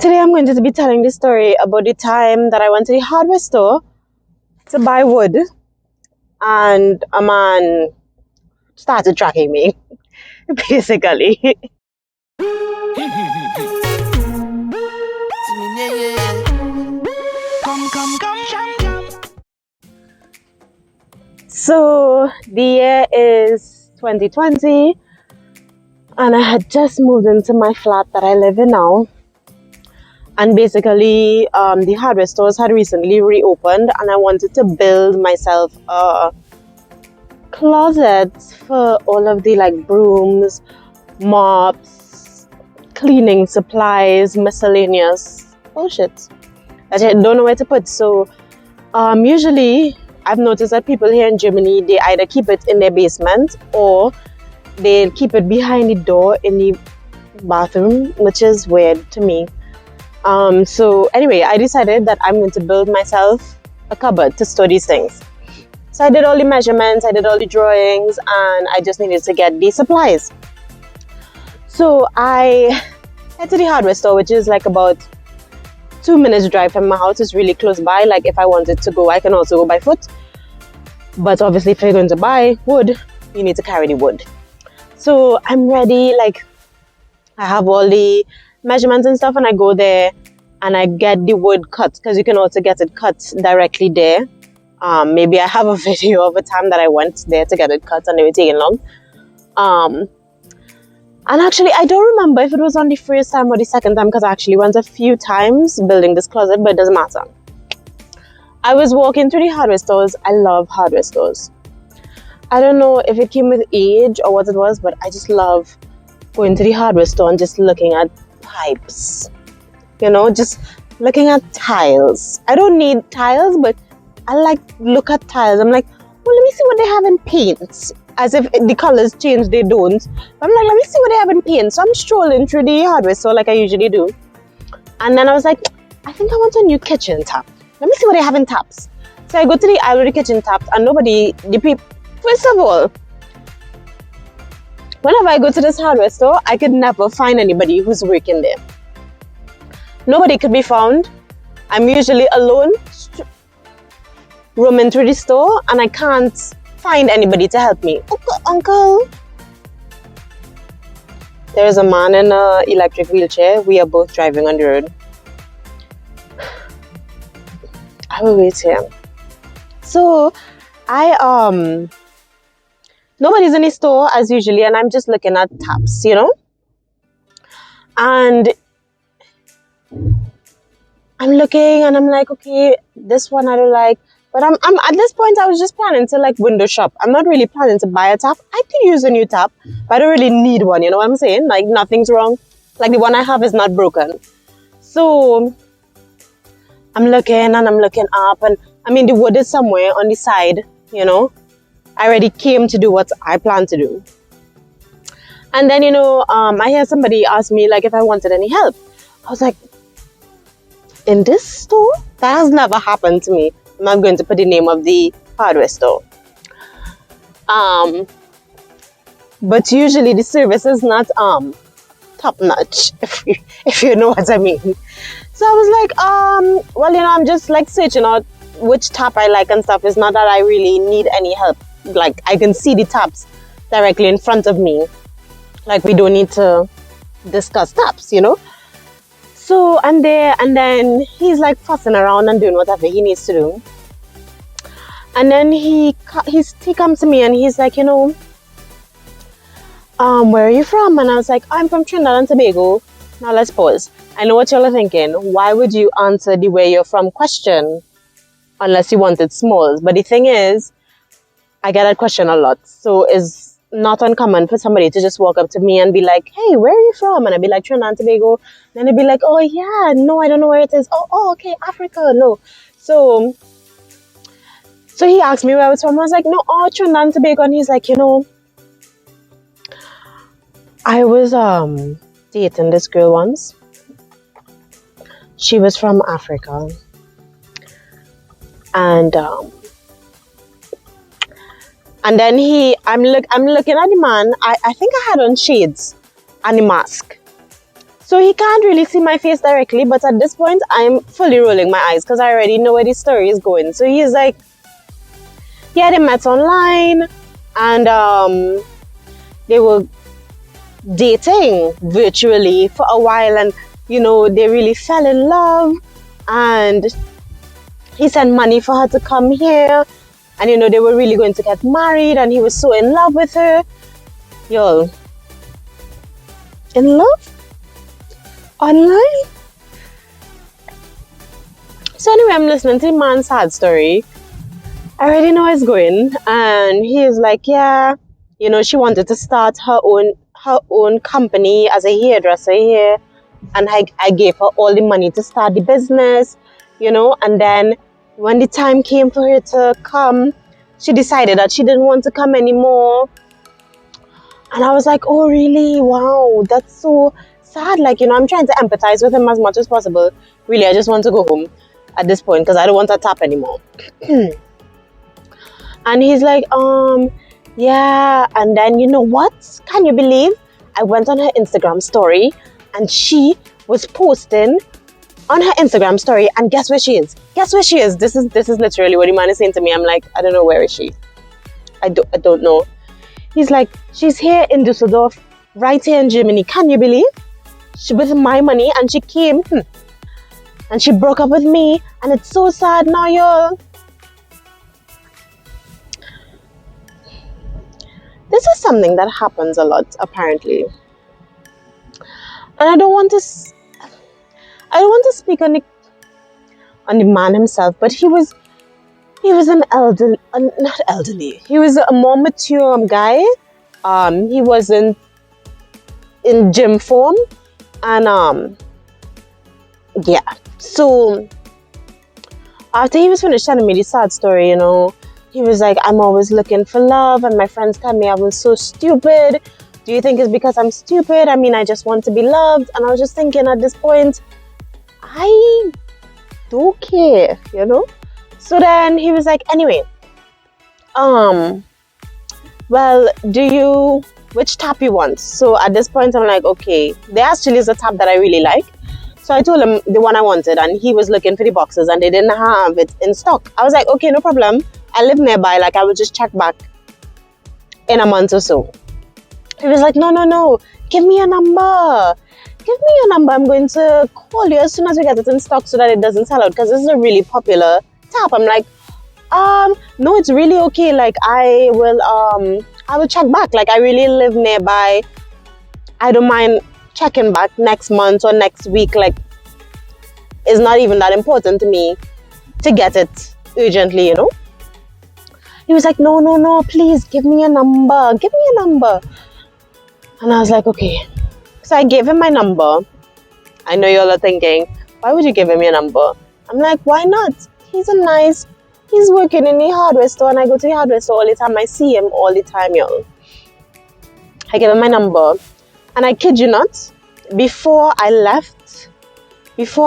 Today I'm going to be telling the story about the time that I went to the hardware store to buy wood and a man started tracking me, basically. So the year is 2020 and I had just moved into my flat that I live in now. And basically, the hardware stores had recently reopened and I wanted to build myself a closet for all of the like brooms, mops, cleaning supplies, miscellaneous bullshit that I don't know where to put. So usually I've noticed that people here in Germany, they either keep it in their basement or they keep it behind the door in the bathroom, which is weird to me. So anyway, I decided that I'm going to build myself a cupboard to store these things. So I did all the measurements, I did all the drawings, and I just needed to get the supplies. So I head to the hardware store, which is like about 2 minutes drive from my house. It's really close by. Like if I wanted to go, I can also go by foot. But obviously if you're going to buy wood, you need to carry the wood. So I'm ready, like I have all the measurements and stuff, and I go there and I get the wood cut, because you can also get it cut directly there. Maybe I have a video of a time that I went there to get it cut and they were taking long. And actually I don't remember if it was on the first time or the second time, because I actually went a few times building this closet, but it doesn't matter. I was walking through the hardware stores. I love hardware stores. I don't know if it came with age or what it was, but I just love going to the hardware store and just looking at pipes, just looking at tiles. I don't need tiles, but I like look at tiles. I'm like, well, let me see what they have in paint. As if the colors change, they don't. But I'm like, let me see what they have in paint. So I'm strolling through the hardware store like I usually do. And then I was like, I think I want a new kitchen tap. Let me see what they have in taps. So I go to the aisle of the kitchen taps and first of all, whenever I go to this hardware store, I could never find anybody who's working there. Nobody could be found. I'm usually alone, roaming through the store, and I can't find anybody to help me. Uncle. There's a man in an electric wheelchair. We are both driving on the road. I will wait here. So, nobody's in the store as usually, and I'm just looking at taps, and I'm looking and I'm like, okay, this one I don't like. But I'm at this point I was just planning to like window shop. I'm not really planning to buy a tap. I could use a new tap, but I don't really need one, you know what I'm saying? Like nothing's wrong. Like the one I have is not broken. So I'm looking and I'm looking up, and I mean the wood is somewhere on the side, I already came to do what I plan to do. And then, I hear somebody ask me like if I wanted any help. I was like, in this store? That has never happened to me. I'm not going to put the name of the hardware store. But usually the service is not top notch, if you know what I mean. So I was like, I'm just like searching out which tap I like and stuff. It's not that I really need any help. Like I can see the taps directly in front of me. Like we don't need to discuss taps, So I'm there, and then he's like fussing around and doing whatever he needs to do. And then he comes to me and he's like, where are you from? And I was like, I'm from Trinidad and Tobago. Now let's pause. I know what y'all are thinking. Why would you answer the where you're from question unless you wanted smalls? But the thing is, I get that question a lot. So it's not uncommon for somebody to just walk up to me and be like, hey, where are you from? And I'd be like, Trinidad and Tobago. Then they'd be like, oh yeah, no, I don't know where it is. Oh, okay, Africa, no. So he asked me where I was from. I was like, no, Trinidad and Tobago. And he's like, I was dating this girl once. She was from Africa. And then I'm looking at the man. I think I had on shades and a mask. So he can't really see my face directly, but at this point, I'm fully rolling my eyes because I already know where the story is going. So he's like, yeah, they met online and they were dating virtually for a while, and they really fell in love, and he sent money for her to come here, and they were really going to get married, and he was so in love with her. Y'all, in love? Online? So anyway, I'm listening to the man's sad story. I already know it's going, and he is like, yeah, she wanted to start her own company as a hairdresser here, and I gave her all the money to start the business, and then when the time came for her to come, she decided that she didn't want to come anymore. And I was like, oh really? Wow, that's so sad. Like, I'm trying to empathize with him as much as possible. Really, I just want to go home at this point because I don't want to tap anymore. And he's like, yeah. And then you know what? Can you believe? I went on her Instagram story and she was posting on her Instagram story, and guess where she is? Guess where she is? This is literally what the man is saying to me. I'm like, I don't know, where is she? I don't know. He's like, she's here in Düsseldorf, right here in Germany. Can you believe? She with my money, and she came and she broke up with me, and it's so sad now, y'all. This is something that happens a lot, apparently. And I don't want to speak on the man himself, but he was an elderly, not elderly. He was a more mature guy. He wasn't in gym form, and yeah. So after he was finished telling me the sad story, he was like, I'm always looking for love, and my friends tell me I was so stupid. Do you think it's because I'm stupid? I mean, I just want to be loved. And I was just thinking at this point, I don't care, So then he was like, anyway, well, which tap you want? So at this point, I'm like, okay, there actually is a tap that I really like. So I told him the one I wanted, and he was looking for the boxes, and they didn't have it in stock. I was like, okay, no problem. I live nearby, like I will just check back in a month or so. He was like, no, give me a number. I'm going to call you as soon as we get it in stock so that it doesn't sell out, because this is a really popular tap. I'm like, no, it's really okay. Like I will check back. Like I really live nearby. I don't mind checking back next month or next week. Like it's not even that important to me to get it urgently, He was like, no, please give me a number. And I was like, okay. So I gave him my number. I know y'all are thinking, why would you give him your number? I'm like, why not? He's working in the hardware store, and I go to the hardware store all the time. I see him all the time, y'all. I gave him my number. And I kid you not, before I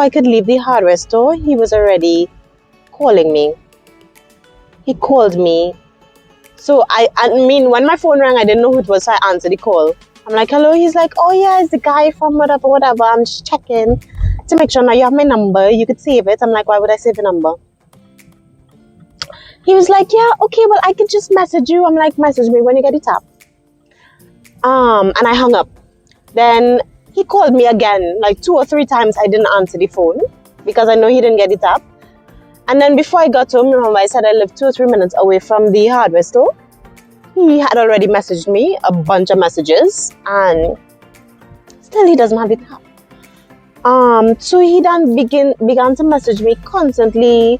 could leave the hardware store, he was already calling me. He called me. So I mean, when my phone rang, I didn't know who it was, so I answered the call. I'm like, hello. He's like, oh yeah, it's the guy from whatever. I'm just checking to make sure now you have my number. You could save it. I'm like, why would I save your number? He was like, yeah, okay, well, I could just message you. I'm like, message me when you get it up. And I hung up. Then he called me again, like 2 or 3 times. I didn't answer the phone because I know he didn't get it up. And then before I got home, remember I said I lived 2 or 3 minutes away from the hardware store. He had already messaged me a bunch of messages, and still he doesn't have it up. So he then began to message me constantly,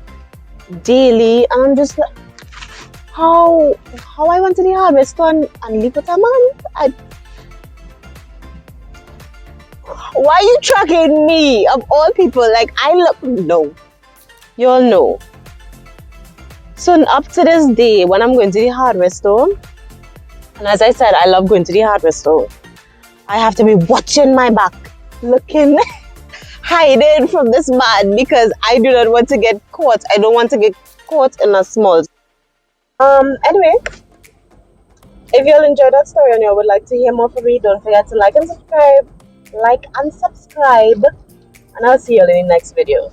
daily, and I'm just like, how I went to the hardware store and leave with a man? Why are you tracking me of all people? Like no, you all know. So up to this day, when I'm going to the hardware store, and as I said, I love going to the hardware store, I have to be watching my back, looking, hiding from this man, because I do not want to get caught. I don't want to get caught in a small. Anyway, if you all enjoyed that story and you would like to hear more from me, don't forget to like and subscribe. like and subscribe, and I'll see you in the next video.